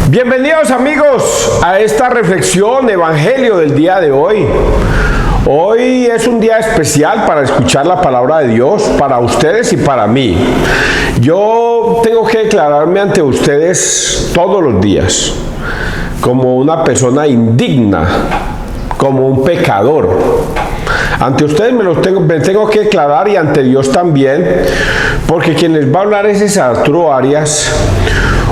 Bienvenidos amigos a esta reflexión evangelio del día de hoy. Hoy es un día especial para escuchar la palabra de Dios para ustedes y para mí. Yo tengo que declararme ante ustedes todos los días como una persona indigna, como un pecador. Ante ustedes me tengo que declarar y ante Dios también, porque quien les va a hablar es Arturo Arias,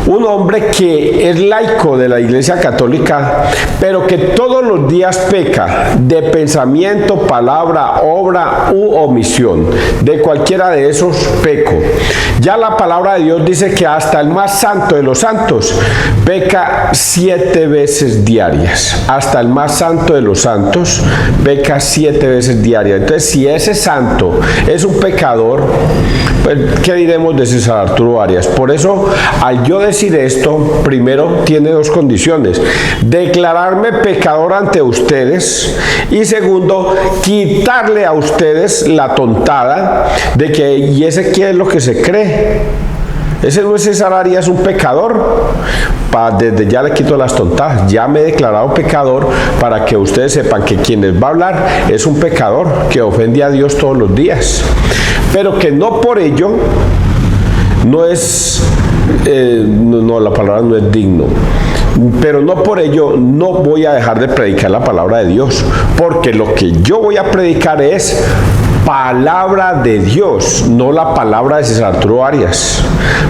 un hombre que es laico de la Iglesia Católica, pero que todos los días peca de pensamiento, palabra, obra u omisión. De cualquiera de esos peco. Ya la palabra de Dios dice que hasta el más santo de los santos peca 7 veces diarias. Hasta el más santo de los santos peca 7 veces diarias. Entonces, si ese santo es un pecador, pues, ¿qué diremos de César Arturo Arias? Por eso, al yo decir esto, primero tiene dos condiciones: declararme pecador ante ustedes, y segundo, quitarle a ustedes la tontada de que, ¿y ese qué es lo que se cree? Ese no es César Arias, un pecador. Desde ya le quito las tontadas, ya me he declarado pecador para que ustedes sepan que quien les va a hablar es un pecador que ofende a Dios todos los días, pero que no por ello no es, la palabra no es digno. Pero no por ello no voy a dejar de predicar la palabra de Dios, porque lo que yo voy a predicar es palabra de Dios, no la palabra de César Arturo Arias.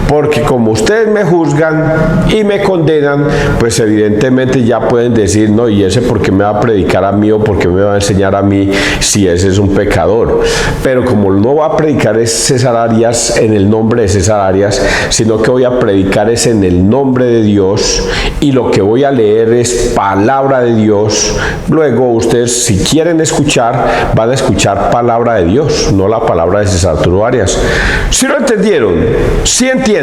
Porque como ustedes me juzgan y me condenan, pues evidentemente ya pueden decir, no, y ese por qué me va a predicar a mí o por qué me va a enseñar a mí si ese es un pecador. Pero como no va a predicar es César Arias en el nombre de César Arias, sino que voy a predicar es en el nombre de Dios, y lo que voy a leer es palabra de Dios. Luego ustedes, si quieren escuchar, van a escuchar palabra de Dios, no la palabra de César Arturo Arias. ¿Sí lo entendieron? ¿Sí entienden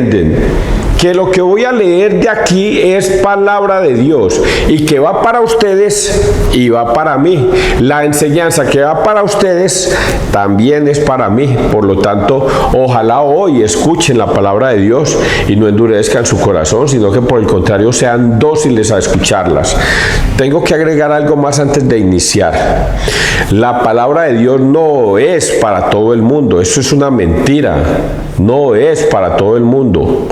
que lo que voy a leer de aquí es palabra de Dios y que va para ustedes y va para mí? La enseñanza que va para ustedes también es para mí. Por lo tanto, ojalá hoy escuchen la palabra de Dios y no endurezcan su corazón, sino que por el contrario sean dóciles a escucharlas. Tengo que agregar algo más antes de iniciar. La palabra de Dios no es para todo el mundo, eso es una mentira. No es para todo el mundo,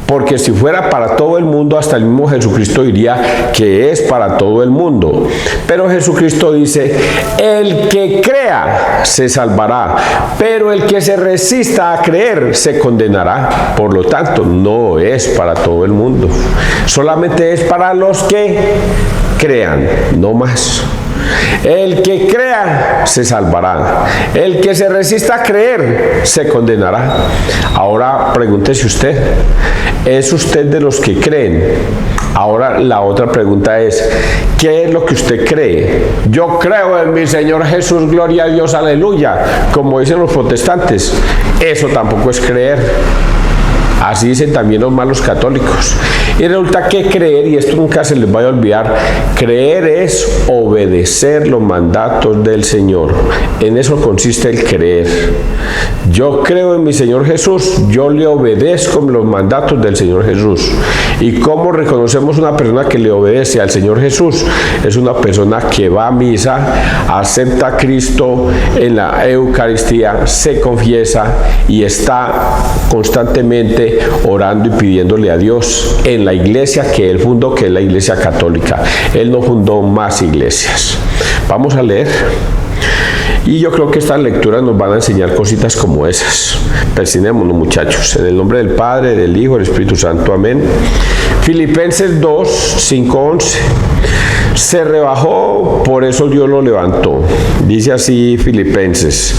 porque si fuera para todo el mundo, hasta el mismo Jesucristo diría que es para todo el mundo. Pero Jesucristo dice, el que crea se salvará, pero el que se resista a creer se condenará. Por lo tanto, no es para todo el mundo, solamente es para los que crean, no más. El que crea se salvará, el que se resista a creer se condenará. Ahora pregúntese usted, ¿es usted de los que creen? Ahora la otra pregunta es, ¿qué es lo que usted cree? Yo creo en mi Señor Jesús, gloria a Dios, aleluya, como dicen los protestantes. Eso tampoco es creer. Así dicen también los malos católicos. Y resulta que creer, y esto nunca se les vaya a olvidar, creer es obedecer los mandatos del Señor. En eso consiste el creer. Yo creo en mi Señor Jesús, yo le obedezco los mandatos del Señor Jesús. ¿Y cómo reconocemos una persona que le obedece al Señor Jesús? Es una persona que va a misa, acepta a Cristo en la Eucaristía, se confiesa y está constantemente orando y pidiéndole a Dios en la iglesia que él fundó, que es la Iglesia Católica. Él no fundó más iglesias. Vamos a leer. Y yo creo que estas lecturas nos van a enseñar cositas como esas. Persinémonos, muchachos, en el nombre del Padre, del Hijo, del Espíritu Santo. Amén. Filipenses 2, 5, 11. Se rebajó, por eso Dios lo levantó. Dice así Filipenses.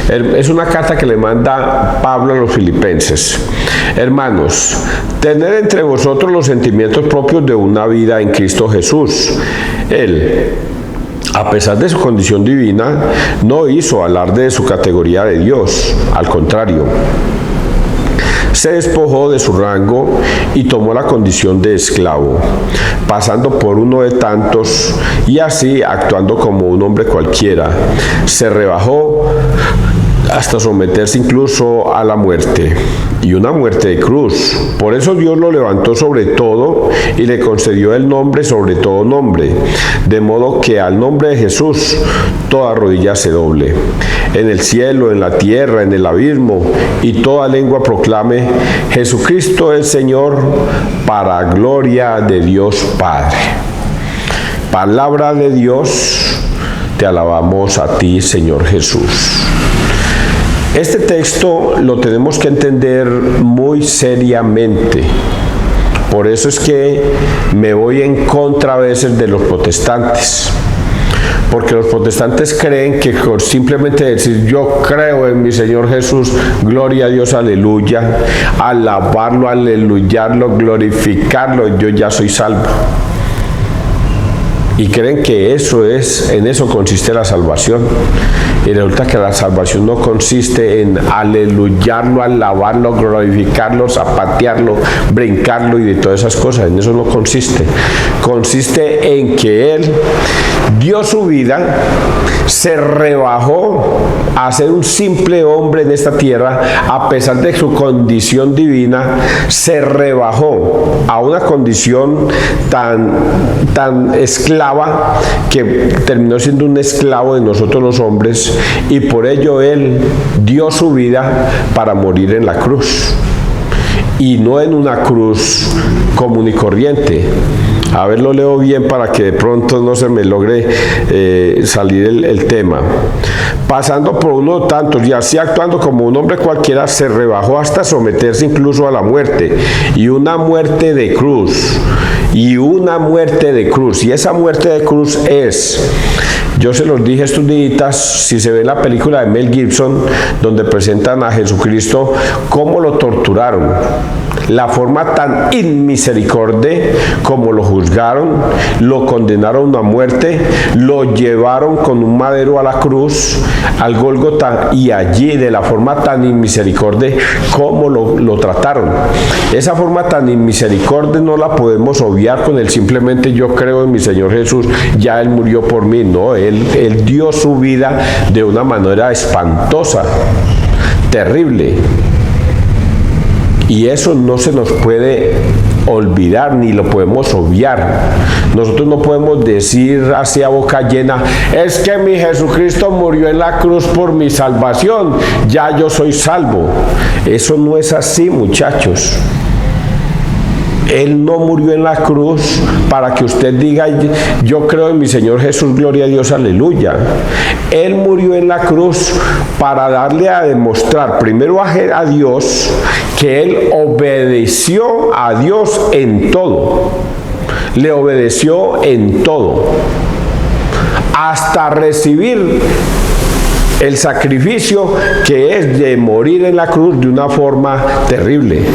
Es una carta que le manda Pablo a los filipenses. Hermanos, tened entre vosotros los sentimientos propios de una vida en Cristo Jesús. Él, a pesar de su condición divina, no hizo alarde de su categoría de Dios. Al contrario, se despojó de su rango y tomó la condición de esclavo, pasando por uno de tantos, y así, actuando como un hombre cualquiera, se rebajó hasta someterse incluso a la muerte, y una muerte de cruz. Por eso Dios lo levantó sobre todo y le concedió el nombre sobre todo nombre, de modo que al nombre de Jesús toda rodilla se doble, en el cielo, en la tierra, en el abismo, y toda lengua proclame: Jesucristo es Señor, para gloria de Dios Padre. Palabra de Dios, te alabamos a ti, Señor Jesús. Este texto lo tenemos que entender muy seriamente. Por eso es que me voy en contra a veces de los protestantes. Porque los protestantes creen que por simplemente decir yo creo en mi Señor Jesús, gloria a Dios, aleluya, alabarlo, aleluyarlo, glorificarlo, yo ya soy salvo. Y creen que en eso consiste la salvación. Y resulta que la salvación no consiste en aleluyarlo, alabarlo, glorificarlo, zapatearlo, brincarlo y de todas esas cosas. En eso no consiste. Consiste en que Él dio su vida, se rebajó a ser un simple hombre en esta tierra, a pesar de su condición divina, se rebajó a una condición tan esclava que terminó siendo un esclavo de nosotros los hombres, y por ello Él dio su vida para morir en la cruz, y no en una cruz común y corriente. A ver, lo leo bien para que de pronto no se me logre salir el tema. Pasando por uno de tantos, y así actuando como un hombre cualquiera, se rebajó hasta someterse incluso a la muerte, y una muerte de cruz. Y una muerte de cruz. Y esa muerte de cruz es, yo se los dije estos días, si se ve la película de Mel Gibson, donde presentan a Jesucristo, cómo lo torturaron, la forma tan inmisericordia como lo juzgaron, lo condenaron a muerte, lo llevaron con un madero a la cruz, al Gólgota, y allí de la forma tan inmisericordia como lo trataron. Esa forma tan inmisericordia no la podemos obviar con el simplemente yo creo en mi Señor Jesús, ya Él murió por mí. No, Él dio su vida de una manera espantosa, terrible. Y eso no se nos puede olvidar ni lo podemos obviar. Nosotros no podemos decir así a boca llena: es que mi Jesucristo murió en la cruz por mi salvación, ya yo soy salvo. Eso no es así, muchachos. Él no murió en la cruz para que usted diga yo creo en mi Señor Jesús, gloria a Dios, aleluya. Él murió en la cruz para darle a demostrar primero a Dios que Él obedeció a Dios en todo. Le obedeció en todo, hasta recibir el sacrificio que es de morir en la cruz de una forma terrible.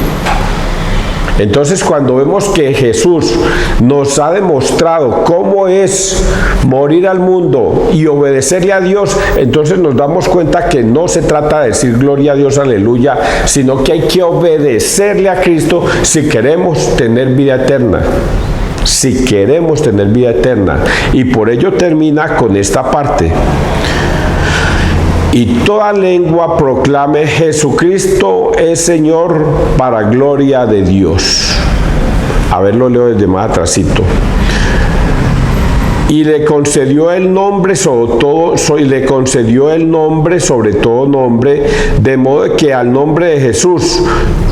Entonces, cuando vemos que Jesús nos ha demostrado cómo es morir al mundo y obedecerle a Dios, entonces nos damos cuenta que no se trata de decir gloria a Dios, aleluya, sino que hay que obedecerle a Cristo si queremos tener vida eterna. Si queremos tener vida eterna. Y por ello termina con esta parte: y toda lengua proclame: Jesucristo es Señor, para gloria de Dios. A ver, lo leo desde más atrásito. Y le concedió el nombre sobre todo nombre, de modo que al nombre de Jesús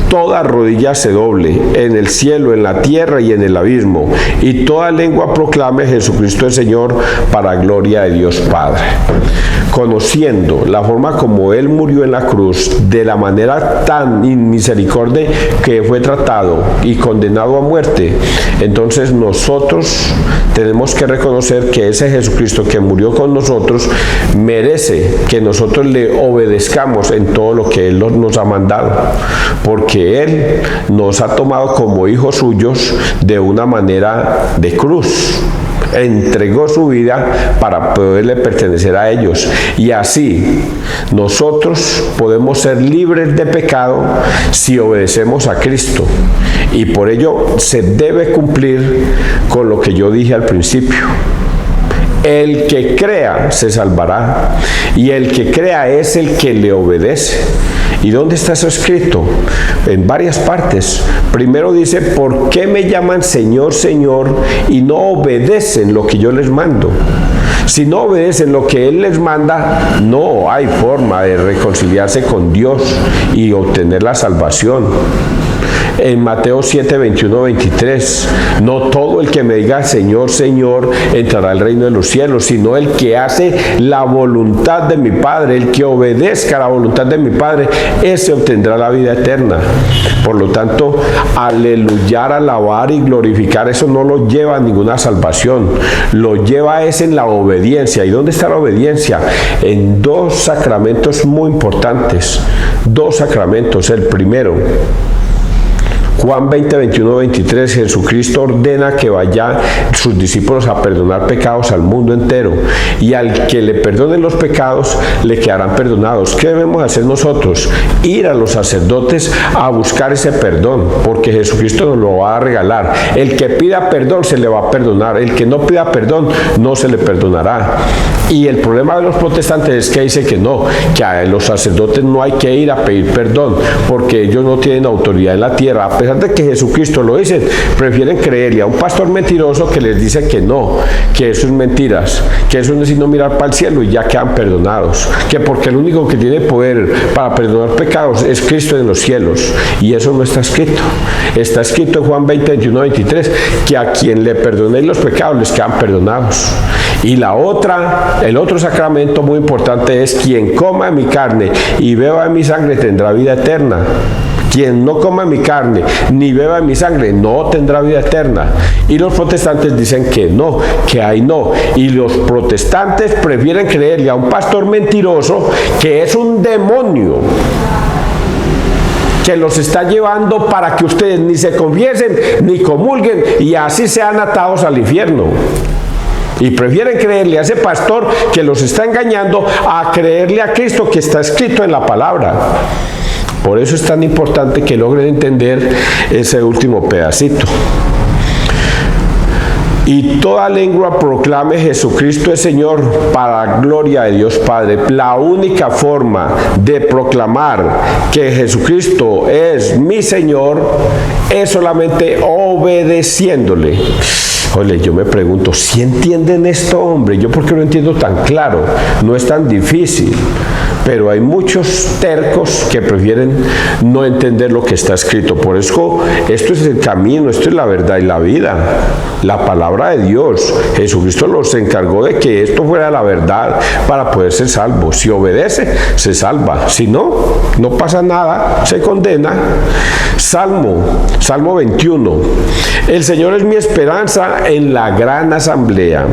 toda rodilla se doble, en el cielo, en la tierra y en el abismo, y toda lengua proclame: Jesucristo es Señor, para gloria de Dios Padre. Conociendo la forma como Él murió en la cruz, de la manera tan inmisericordia que fue tratado y condenado a muerte, entonces nosotros tenemos que reconocer que ese Jesucristo que murió con nosotros merece que nosotros le obedezcamos en todo lo que Él nos ha mandado, porque Él nos ha tomado como hijos suyos de una manera de cruz. Entregó su vida para poderle pertenecer a ellos, y así nosotros podemos ser libres de pecado si obedecemos a Cristo, y por ello se debe cumplir con lo que yo dije al principio. El que crea se salvará, y el que crea es el que le obedece. ¿Y dónde está eso escrito? En varias partes. Primero dice, ¿por qué me llaman Señor, Señor, y no obedecen lo que yo les mando? Si no obedecen lo que Él les manda, no hay forma de reconciliarse con Dios y obtener la salvación. En Mateo 7, 21, 23, no todo el que me diga Señor, Señor, entrará al reino de los cielos, sino el que hace la voluntad de mi Padre, el que obedezca la voluntad de mi Padre, ese obtendrá la vida eterna. Por lo tanto, aleluyar, alabar y glorificar, eso no lo lleva a ninguna salvación, lo lleva es en la obediencia. ¿Y dónde está la obediencia? En dos sacramentos muy importantes, dos sacramentos. El primero, Juan 20, 21, 23, Jesucristo ordena que vayan sus discípulos a perdonar pecados al mundo entero, y al que le perdonen los pecados le quedarán perdonados. ¿Qué debemos hacer nosotros? Ir a los sacerdotes a buscar ese perdón, porque Jesucristo nos lo va a regalar. El que pida perdón se le va a perdonar, el que no pida perdón no se le perdonará. Y el problema de los protestantes es que dice que no, que a los sacerdotes no hay que ir a pedir perdón, porque ellos no tienen autoridad en la tierra. A pesar de que Jesucristo lo dice, prefieren creerle a un pastor mentiroso que les dice que no, que eso es mentiras, que eso no es sino mirar para el cielo y ya quedan perdonados, que porque el único que tiene poder para perdonar pecados es Cristo en los cielos, y eso no está escrito. Está escrito en Juan 20, 21, 23, que a quien le perdonéis los pecados les quedan perdonados. Y la otra, el otro sacramento muy importante es: quien coma mi carne y beba mi sangre tendrá vida eterna. Quien no coma mi carne ni beba mi sangre no tendrá vida eterna. Y los protestantes dicen que no, que ahí no. Y los protestantes prefieren creerle a un pastor mentiroso que es un demonio, que los está llevando para que ustedes ni se confiesen ni comulguen y así sean atados al infierno. Y prefieren creerle a ese pastor que los está engañando a creerle a Cristo que está escrito en la palabra. Por eso es tan importante que logren entender ese último pedacito. Y toda lengua proclame Jesucristo es Señor, para gloria de Dios Padre. La única forma de proclamar que Jesucristo es mi Señor es solamente obedeciéndole. Oye, yo me pregunto, ¿si entienden esto, hombre? ¿Yo por qué lo entiendo tan claro? No es tan difícil, pero hay muchos tercos que prefieren no entender lo que está escrito. Por eso, esto es el camino, esto es la verdad y la vida, la palabra de Dios. Jesucristo los encargó de que esto fuera la verdad para poder ser salvo. Si obedece, se salva. Si no, no pasa nada, se condena. Salmo 21. El Señor es mi esperanza en la gran asamblea.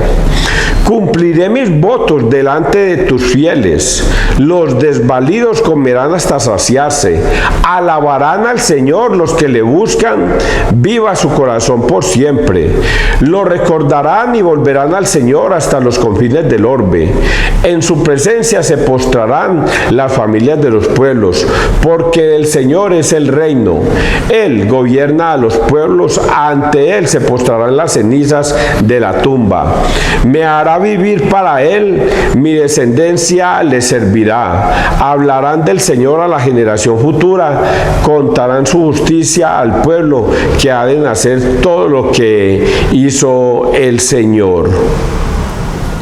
Cumpliré mis votos delante de tus fieles. Los desvalidos comerán hasta saciarse. Alabarán al Señor los que le buscan. Viva su corazón por siempre. Lo recordarán y volverán al Señor hasta los confines del orbe. En su presencia se postrarán las familias de los pueblos, porque el Señor es el reino. Él gobierna a los pueblos. Ante Él se postrarán las cenizas de la tumba. Me hará vivir para Él, mi descendencia le servirá. Hablarán del Señor a la generación futura, contarán su justicia al pueblo que ha de nacer todo lo que hizo el Señor.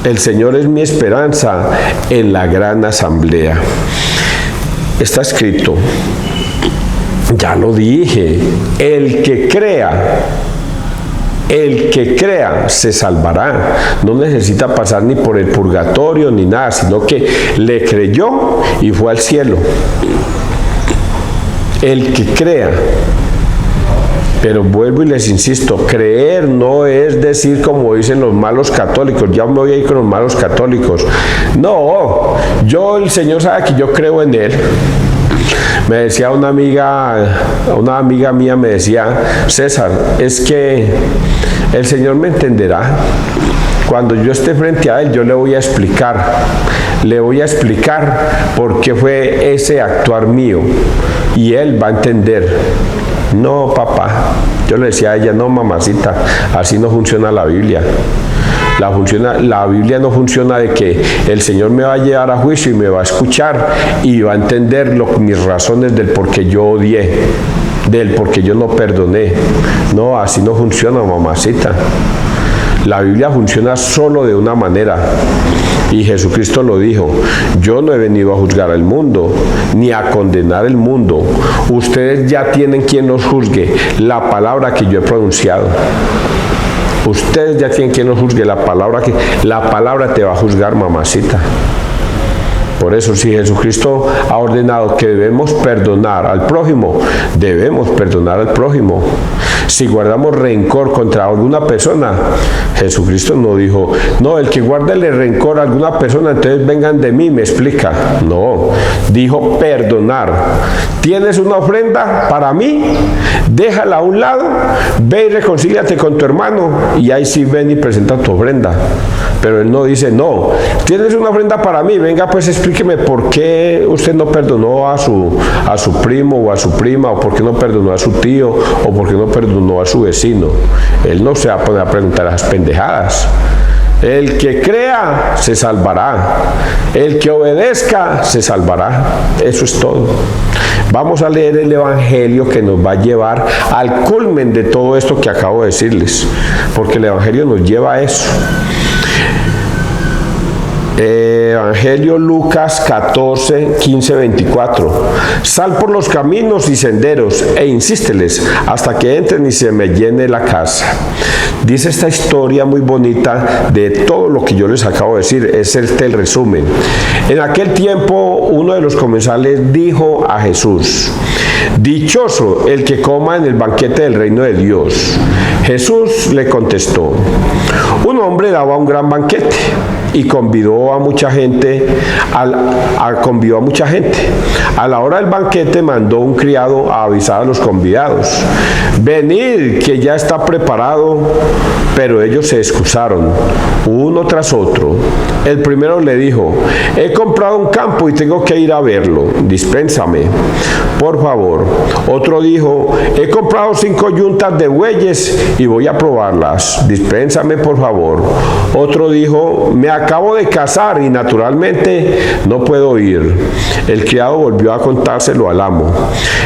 El Señor es mi esperanza en la gran asamblea. Está escrito, ya lo dije, el que crea se salvará. No necesita pasar ni por el purgatorio ni nada, sino que le creyó y fue al cielo. El que crea. Pero vuelvo y les insisto, creer no es decir como dicen los malos católicos, ya me voy a ir con los malos católicos. No, el Señor sabe que yo creo en Él. Me decía una amiga mía, me decía, César, es que el Señor me entenderá. Cuando yo esté frente a Él, yo le voy a explicar por qué fue ese actuar mío, y Él va a entender. No, papá, yo le decía a ella, no, mamacita, así no funciona la Biblia. La Biblia no funciona de que el Señor me va a llevar a juicio y me va a escuchar y va a entender mis razones del por qué yo odié, del por qué yo no perdoné. No, así no funciona, mamacita. La Biblia funciona solo de una manera. Y Jesucristo lo dijo: yo no he venido a juzgar al mundo, ni a condenar el mundo. Ustedes ya tienen quien los juzgue, la palabra que yo he pronunciado. Ustedes ya tienen quien los juzgue, la palabra te va a juzgar, mamacita. Por eso, si Jesucristo ha ordenado que debemos perdonar al prójimo, debemos perdonar al prójimo. Si guardamos rencor contra alguna persona, Jesucristo no dijo: no, el que guarde el rencor a alguna persona, entonces vengan de mí, me explica. No, dijo perdonar. ¿Tienes una ofrenda para mí? Déjala a un lado, ve y reconcíliate con tu hermano, y ahí sí ven y presenta tu ofrenda. Pero él no dice: no, tienes una ofrenda para mí, venga pues explíqueme por qué usted no perdonó a su primo o a su prima, o por qué no perdonó a su tío, o por qué no perdonó a su vecino. Él no se va a poner a preguntar esas pendejadas. El que crea se salvará, el que obedezca se salvará. Eso es todo. Vamos a leer el Evangelio que nos va a llevar al culmen de todo esto que acabo de decirles, porque el Evangelio nos lleva a eso. Evangelio Lucas 14, 15, 24. Sal por los caminos y senderos e insísteles hasta que entren y se me llene la casa. Dice esta historia muy bonita de todo lo que yo les acabo de decir. Es el resumen. En aquel tiempo uno de los comensales dijo a Jesús: dichoso el que coma en el banquete del reino de Dios. Jesús le contestó: un hombre daba un gran banquete y convidó a mucha gente. A la hora del banquete mandó un criado a avisar a los convidados: venid, que ya está preparado. Pero ellos se excusaron, uno tras otro. El primero le dijo: he comprado un campo y tengo que ir a verlo, dispénsame, por favor. Otro dijo: he comprado 5 yuntas de bueyes y voy a probarlas, dispénsame, por favor. Otro dijo: me acabo de casar y naturalmente no puedo ir. El criado volvió a contárselo al amo.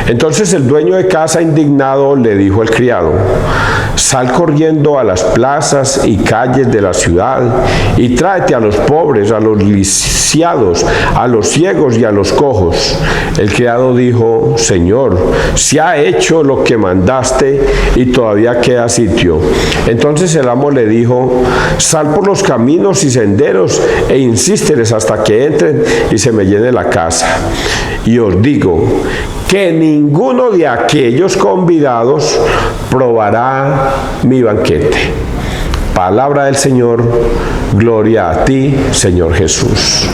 Entonces el dueño de casa, indignado, le dijo al criado: sal corriendo a las plazas y calles de la ciudad y tráete a los pobres, a los lisiados, a los ciegos y a los cojos. El criado dijo: Señor, se ha hecho lo que mandaste y todavía queda sitio. Entonces el amo le dijo: sal por los caminos y senderos e insísteles hasta que entren y se me llene la casa. Y os digo que ninguno de aquellos convidados probará mi banquete. Palabra del Señor. Gloria a ti, Señor Jesús.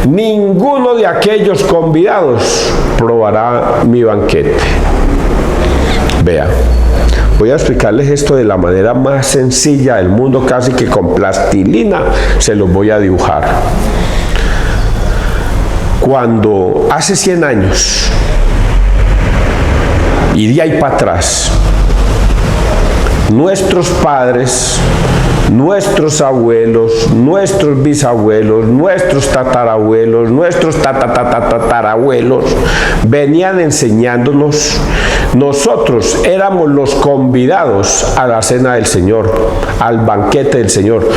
Ninguno de aquellos convidados probará mi banquete. Vea, voy a explicarles esto de la manera más sencilla del mundo, casi que con plastilina se los voy a dibujar. Cuando hace 100 años, y de ahí para atrás, nuestros padres, nuestros abuelos, nuestros bisabuelos, nuestros tatarabuelos, nuestros tatarabuelos venían enseñándonos. Nosotros éramos los convidados a la cena del Señor, al banquete del Señor.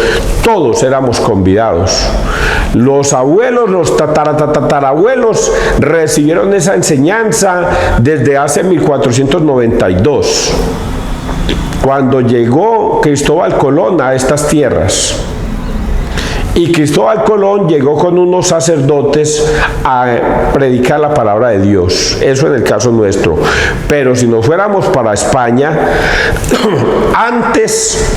Todos éramos convidados. Los abuelos, los tatarabuelos recibieron esa enseñanza desde hace 1492. Cuando llegó Cristóbal Colón a estas tierras. Y Cristóbal Colón llegó con unos sacerdotes a predicar la palabra de Dios. Eso en el caso nuestro. Pero si nos fuéramos para España, antes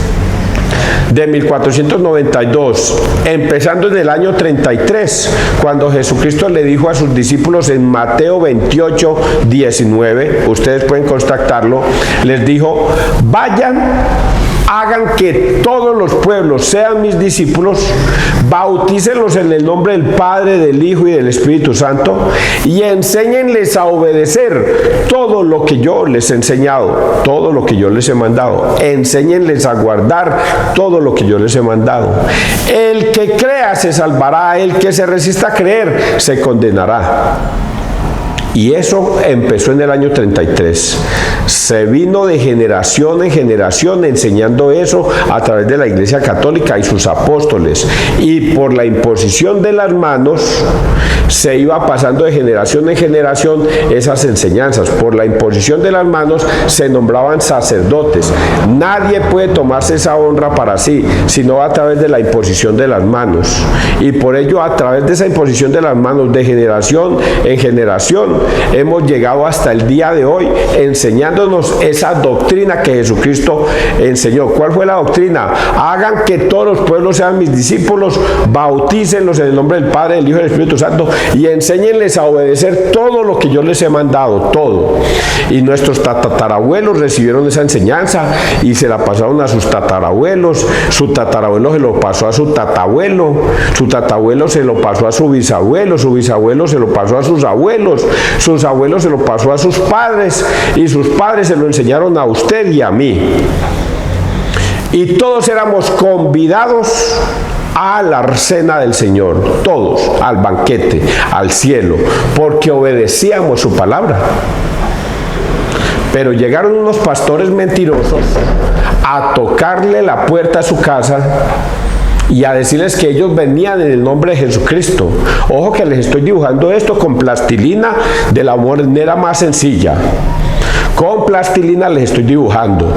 de 1492, empezando en el año 33, cuando Jesucristo le dijo a sus discípulos en Mateo 28, 19, ustedes pueden constatarlo, les dijo: vayan hagan que todos los pueblos sean mis discípulos, bautícenlos en el nombre del Padre, del Hijo y del Espíritu Santo, y enséñenles a obedecer todo lo que yo les he enseñado, todo lo que yo les he mandado. Enséñenles a guardar todo lo que yo les he mandado. El que crea se salvará, el que se resista a creer se condenará. Y eso empezó en el año 33. Se vino de generación en generación enseñando eso a través de la Iglesia Católica y sus apóstoles. Y por la imposición de las manos se iba pasando de generación en generación esas enseñanzas. Por la imposición de las manos se nombraban sacerdotes. Nadie puede tomarse esa honra para sí, sino a través de la imposición de las manos. Y por ello, a través de esa imposición de las manos, de generación en generación, hemos llegado hasta el día de hoy enseñándonos esa doctrina que Jesucristo enseñó. ¿Cuál fue la doctrina? Hagan que todos los pueblos sean mis discípulos, bautícenlos en el nombre del Padre, del Hijo y del Espíritu Santo, y enséñenles a obedecer todo lo que yo les he mandado, todo. Y nuestros tatarabuelos recibieron esa enseñanza y se la pasaron a sus tatarabuelos. Su tatarabuelo se lo pasó a su tatabuelo se lo pasó a su bisabuelo se lo pasó a sus abuelos se lo pasó a sus padres, y sus padres se lo enseñaron a usted y a mí. Y todos éramos convidados a la cena del Señor, todos, al banquete, al cielo, porque obedecíamos su palabra. Pero llegaron unos pastores mentirosos a tocarle la puerta a su casa y a decirles que ellos venían en el nombre de Jesucristo. Ojo que les estoy dibujando esto con plastilina de la manera más sencilla. Con plastilina les estoy dibujando.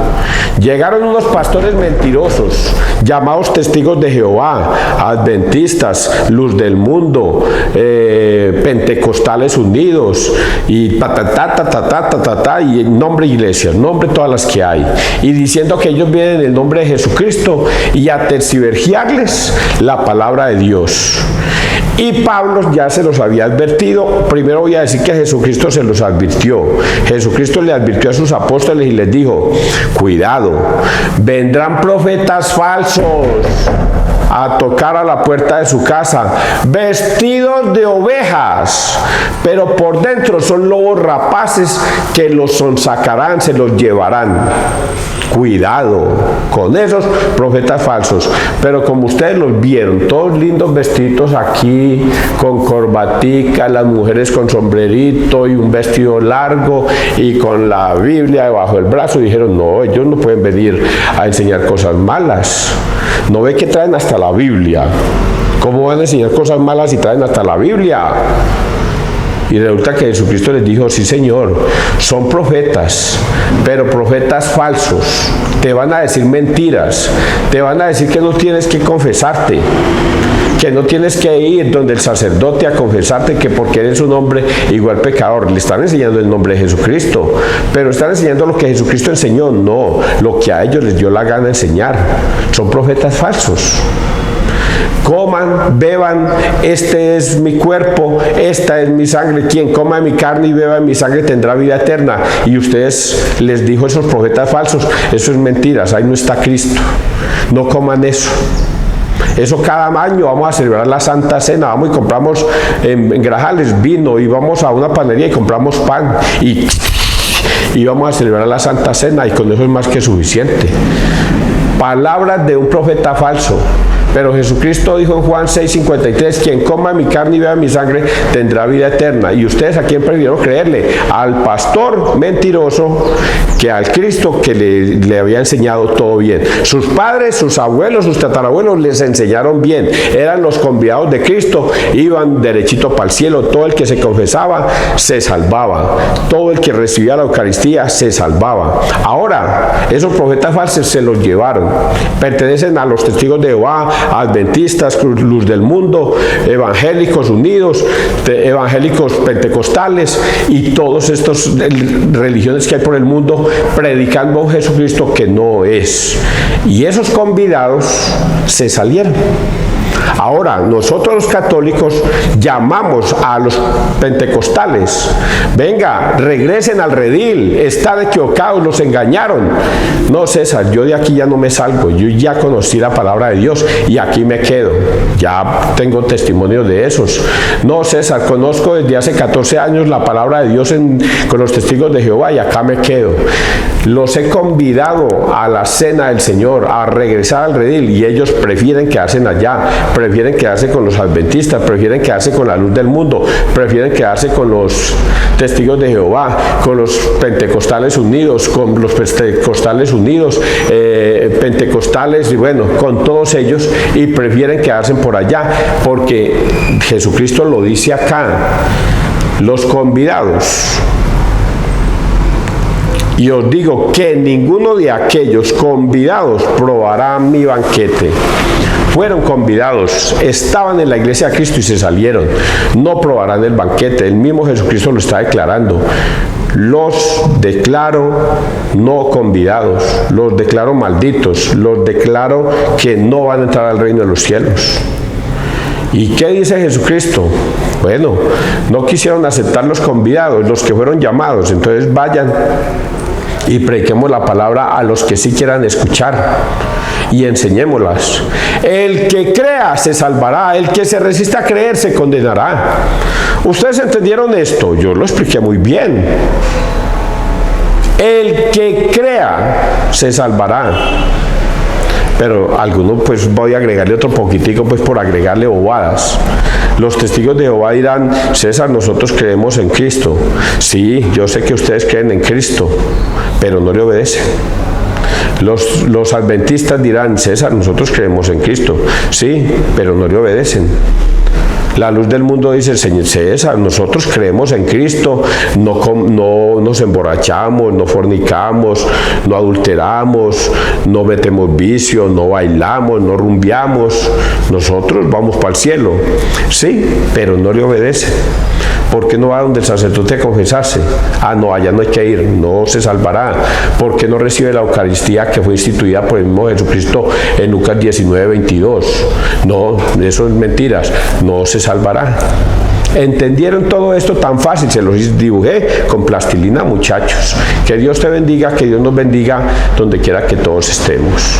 Llegaron unos pastores mentirosos, llamados testigos de Jehová, adventistas, luz del mundo, pentecostales unidos, y y en nombre iglesias, nombre todas las que hay, y diciendo que ellos vienen en el nombre de Jesucristo y a tergiversarles la palabra de Dios. Y Pablo ya se los había advertido. Primero voy a decir que Jesucristo se los advirtió. Jesucristo le advirtió a sus apóstoles y les dijo: cuidado, vendrán profetas falsos a tocar a la puerta de su casa, vestidos de ovejas, pero por dentro son lobos rapaces que los sonsacarán, se los llevarán. Cuidado con esos profetas falsos. Pero como ustedes los vieron, todos lindos vestidos aquí, con corbatica, las mujeres con sombrerito y un vestido largo y con la Biblia debajo del brazo, dijeron: no, ellos no pueden venir a enseñar cosas malas. ¿No ve que traen hasta la Biblia? ¿Cómo van a enseñar cosas malas si traen hasta la Biblia? Y resulta que Jesucristo les dijo: sí, Señor, son profetas, pero profetas falsos. Te van a decir mentiras, te van a decir que no tienes que confesarte, que no tienes que ir donde el sacerdote a confesarte que porque eres un hombre igual pecador. Le están enseñando el nombre de Jesucristo, pero están enseñando lo que Jesucristo enseñó, no lo que a ellos les dio la gana enseñar. Son profetas falsos. Coman, beban, este es mi cuerpo, esta es mi sangre. Quien coma mi carne y beba mi sangre tendrá vida eterna. Y ustedes les dijo esos profetas falsos: eso es mentiras, ahí no está Cristo. No coman eso. Eso cada año vamos a celebrar la Santa Cena, vamos y compramos en Grajales vino, y vamos a una panadería y compramos pan y vamos a celebrar la Santa Cena, y con eso es más que suficiente. Palabras de un profeta falso. Pero Jesucristo dijo en Juan 6:53: quien coma mi carne y beba mi sangre tendrá vida eterna. Y ustedes a quién prefirieron creerle: al pastor mentiroso que al Cristo que le había enseñado todo bien. Sus padres, sus abuelos, sus tatarabuelos les enseñaron bien, eran los convidados de Cristo, iban derechito para el cielo. Todo el que se confesaba se salvaba, todo el que recibía la Eucaristía se salvaba. Ahora esos profetas falsos se los llevaron, pertenecen a los testigos de Jehová, adventistas, luz del mundo, evangélicos unidos, evangélicos pentecostales y todas estas religiones que hay por el mundo, predicando a un Jesucristo que no es. Y esos convidados se salieron. Ahora, nosotros los católicos llamamos a los pentecostales: venga, regresen al redil, están equivocados, los engañaron. No, César, yo de aquí ya no me salgo, yo ya conocí la palabra de Dios y aquí me quedo, ya tengo testimonios de esos. No, César, conozco desde hace 14 años la palabra de Dios con los testigos de Jehová y acá me quedo. Los he convidado a la cena del Señor, a regresar al redil, y ellos prefieren quedarse allá, prefieren quedarse con los adventistas, prefieren quedarse con la luz del mundo, prefieren quedarse con los testigos de Jehová, con los pentecostales unidos, con los pentecostales unidos, pentecostales, y bueno, con todos ellos, y prefieren quedarse por allá, porque Jesucristo lo dice acá: los convidados. Y os digo que ninguno de aquellos convidados probará mi banquete. Fueron convidados, estaban en la iglesia de Cristo y se salieron. No probarán el banquete. El mismo Jesucristo lo está declarando. Los declaro no convidados, los declaro malditos, los declaro que no van a entrar al reino de los cielos. ¿Y qué dice Jesucristo? Bueno, no quisieron aceptar los convidados, los que fueron llamados. Entonces vayan y prediquemos la palabra a los que sí quieran escuchar y enseñémoslas. El que crea se salvará, el que se resista a creer se condenará. ¿Ustedes entendieron esto? Yo lo expliqué muy bien. El que crea se salvará. Pero algunos, pues voy a agregarle otro poquitico, pues por agregarle bobadas. Los testigos de Jehová dirán: César, nosotros creemos en Cristo. Sí, yo sé que ustedes creen en Cristo, pero no le obedecen. Los adventistas dirán: César, nosotros creemos en Cristo. Sí, pero no le obedecen. La luz del mundo dice: Señor César, nosotros creemos en Cristo, no nos emborrachamos, no fornicamos, no adulteramos, no metemos vicio, no bailamos, no rumbeamos, nosotros vamos para el cielo. Sí, pero no le obedecen. ¿Por qué no va donde el sacerdote a confesarse? Ah, no, allá no hay que ir, no se salvará. ¿Por qué no recibe la Eucaristía que fue instituida por el mismo Jesucristo en Lucas 19:22? No, eso es mentiras, no se salvará. ¿Entendieron todo esto tan fácil? Se los dibujé con plastilina, muchachos. Que Dios te bendiga, que Dios nos bendiga donde quiera que todos estemos.